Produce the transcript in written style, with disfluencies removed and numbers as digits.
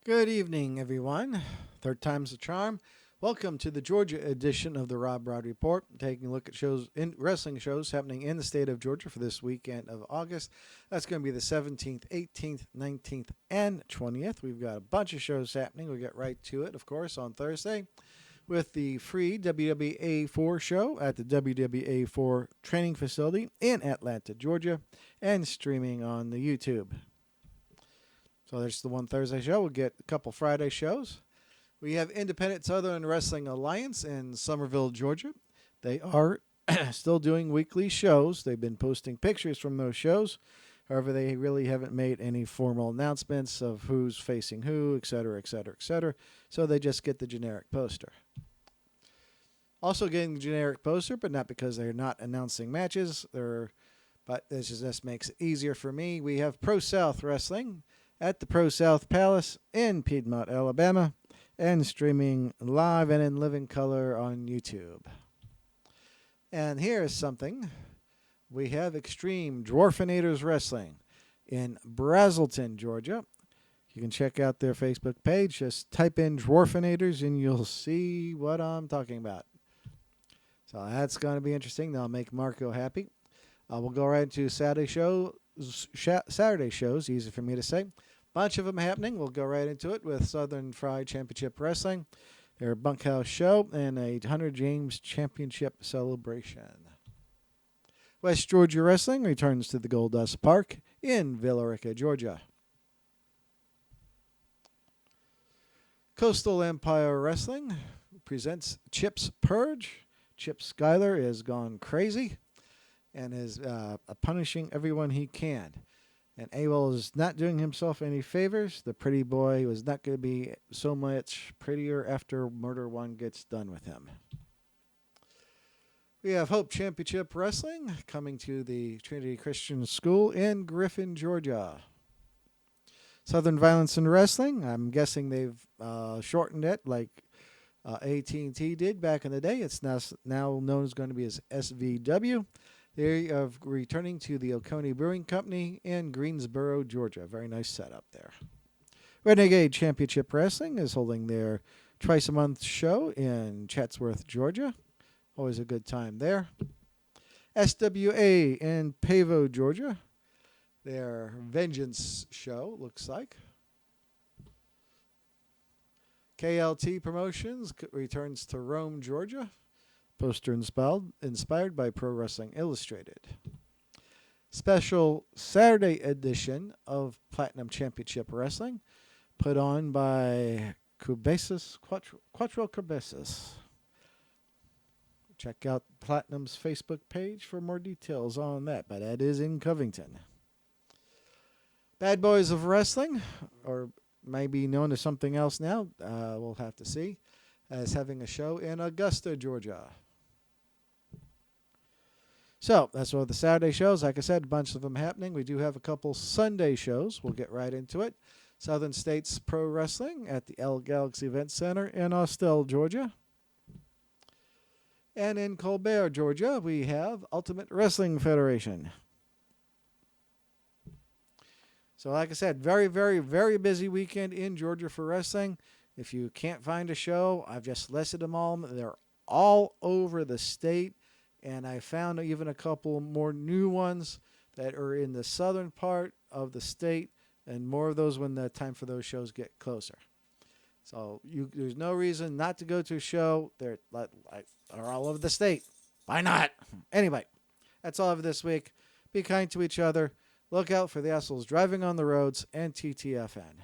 Good evening, everyone. Third time's the charm. Welcome to the Georgia edition of the Rob Rod Report, taking a look at wrestling shows happening in the state of Georgia for this weekend of August. That's going to be the 17th, 18th, 19th, and 20th. We've got a bunch of shows happening. We'll get right to it, of course, on Thursday with the free WWA4 show at the WWA4 training facility in Atlanta, Georgia, and streaming on the YouTube. So there's the one Thursday show. We'll get a couple Friday shows. We have Independent Southern Wrestling Alliance in Somerville, Georgia. They are still doing weekly shows. They've been posting pictures from those shows. However, they really haven't made any formal announcements of who's facing who, et cetera, et cetera, et cetera. So they just get the generic poster. Also getting the generic poster, but not because they're not announcing matches. But this just makes it easier for me. We have Pro South Wrestling at the Pro South Palace in Piedmont, Alabama, and streaming live and in living color on YouTube. And here is something. We have Extreme Dwarfinators Wrestling in Brazelton, Georgia. You can check out their Facebook page. Just type in Dwarfinators and you'll see what I'm talking about. So that's going to be interesting. That'll make Marco happy. We'll go right into Saturday shows, easy for me to say. Bunch of them happening. We'll go right into it with Southern Fried Championship Wrestling, their bunkhouse show, and a Hunter James Championship celebration. West Georgia Wrestling returns to the Goldust Park in Villa Rica, Georgia. Coastal Empire Wrestling presents Chip's Purge. Chip Schuyler has gone crazy and is punishing everyone he can. And Abel is not doing himself any favors. The pretty boy was not going to be so much prettier after Murder One gets done with him. We have Hope Championship Wrestling coming to the Trinity Christian School in Griffin, Georgia. Southern Violence and Wrestling, I'm guessing they've shortened it like AT&T did back in the day. It's now known as going to be as SVW. They are returning to the Oconee Brewing Company in Greensboro, Georgia. Very nice setup there. Renegade Championship Wrestling is holding their twice-a-month show in Chatsworth, Georgia. Always a good time there. SWA in Pavo, Georgia. Their Vengeance show, looks like. KLT Promotions returns to Rome, Georgia. Poster inspired by Pro Wrestling Illustrated. Special Saturday edition of Platinum Championship Wrestling put on by Cubesis, Quattro Cubesis. Check out Platinum's Facebook page for more details on that, but that is in Covington. Bad Boys of Wrestling, or maybe known as something else now, we'll have to see, as having a show in Augusta, Georgia. So that's all the Saturday shows. Like I said, a bunch of them happening. We do have a couple Sunday shows. We'll get right into it. Southern States Pro Wrestling at the L Galaxy Event Center in Austell, Georgia. And in Colbert, Georgia, we have Ultimate Wrestling Federation. So like I said, very, very, very busy weekend in Georgia for wrestling. If you can't find a show, I've just listed them all. They're all over the state. And I found even a couple more new ones that are in the southern part of the state, and more of those when the time for those shows get closer. So there's no reason not to go to a show. They're all over the state. Why not? Anyway, that's all of this week. Be kind to each other. Look out for the assholes driving on the roads and TTFN.